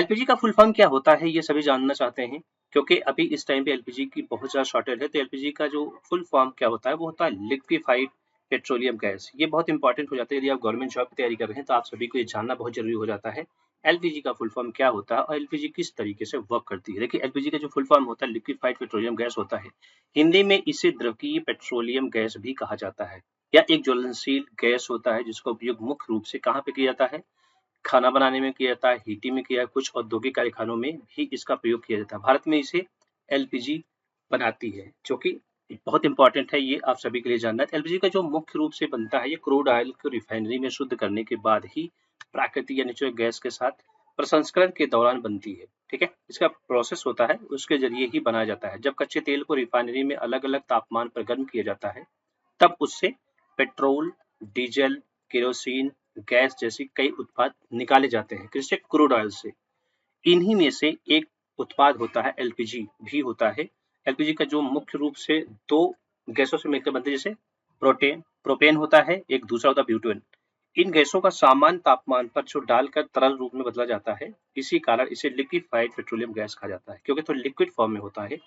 LPG का full form क्या होता है ये सभी जानना चाहते हैं क्योंकि अभी इस टाइम पे एलपीजी की बहुत ज़्यादा शॉर्टेज है। तो एलपीजी का जो फुल फॉर्म क्या होता है वो होता है लिक्विफाइड पेट्रोलियम गैस। ये बहुत इंपॉर्टेंट हो जाता है यदि आप गवर्नमेंट जॉब की तैयारी कर रहे हैं तो आप सभी को ये जानना बहुत जरूरी हो जाता है एलपीजी का फुल फॉर्म क्या होता है और एलपीजी किस तरीके से वर्क करती है। देखिए एलपीजी का जो फुल फॉर्म होता है लिक्विफाइड पेट्रोलियम गैस होता है। हिंदी में इसे द्रवीय पेट्रोलियम गैस भी कहा जाता है। यह एक ज्वलनशील गैस होता है जिसका उपयोग मुख्य रूप से कहाँ पे किया जाता है, खाना बनाने में किया जाता है, हीटिंग में किया, कुछ औद्योगिक कारखानों में भी इसका प्रयोग किया जाता है। भारत में इसे एलपीजी बनाती है, जो कि बहुत इंपॉर्टेंट है, ये आप सभी के लिए जानना है। एलपीजी का जो मुख्य रूप से बनता है, ये क्रूड ऑयल को रिफाइनरी में शुद्ध करने के बाद ही प्राकृतिक या नेचुरल गैस के साथ प्रसंस्करण के दौरान बनती है। ठीक है, इसका प्रोसेस होता है, उसके जरिए ही बनाया जाता है। जब कच्चे तेल को रिफाइनरी में अलग-अलग तापमान पर गर्म किया जाता है, तब उससे पेट्रोल, डीजल, केरोसिन, गैस जैसी कई उत्पाद निकाले जाते हैं। किससे? क्रूड ऑयल से। इन्हीं में से एक उत्पाद होता है एलपीजी भी होता है। एलपीजी का जो मुख्य रूप से दो गैसों से मिलकर बनते हैं, जैसे प्रोपेन होता है, एक दूसरा होता है ब्यूटेन। इन गैसों का सामान्य तापमान पर जो डालकर तरल रूप में बदला जाता है, इसी कारण इसे लिक्विफाइड पेट्रोलियम गैस कहा जाता है, क्योंकि तो लिक्विड फॉर्म में होता है।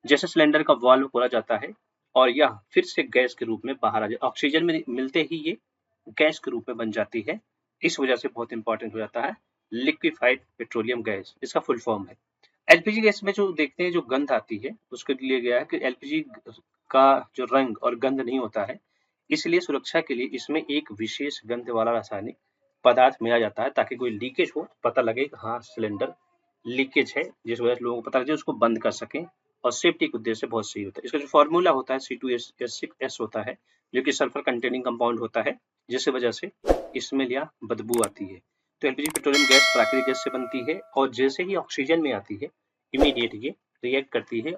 जैसे सिलेंडर का वाल्व खोला जाता है और यह फिर से गैस के रूप में बाहर आ जाए, ऑक्सीजन में मिलते ही ये गैस के रूप में बन जाती है। इस वजह से बहुत इंपॉर्टेंट हो जाता है लिक्विफाइड पेट्रोलियम गैस, इसका फुल फॉर्म है। एलपीजी गैस में जो देखते हैं जो गंध आती है, उसके लिए गया है कि एलपीजी का जो रंग और गंध नहीं होता है, इसलिए सुरक्षा के लिए इसमें एक विशेष गंध वाला रासायनिक पदार्थ मिलाया जाता है ताकि कोई लीकेज हो पता लगे कि हाँ सिलेंडर लीकेज है, जिस वजह से लोगों को पता लगे उसको बंद कर सकें और सेफ्टी के उद्देश्य से बहुत सही होता है। इसका जो फॉर्मूला होता है C2H6S होता है, जो कि सल्फर कंटेनिंग कंपाउंड होता है, जिसकी वजह से स्मेल या बदबू आती है। तो एलपीजी पेट्रोलियम गैस प्राकृतिक गैस से बनती है और जैसे ही ऑक्सीजन में आती है, इमीडिएट ये रिएक्ट करती है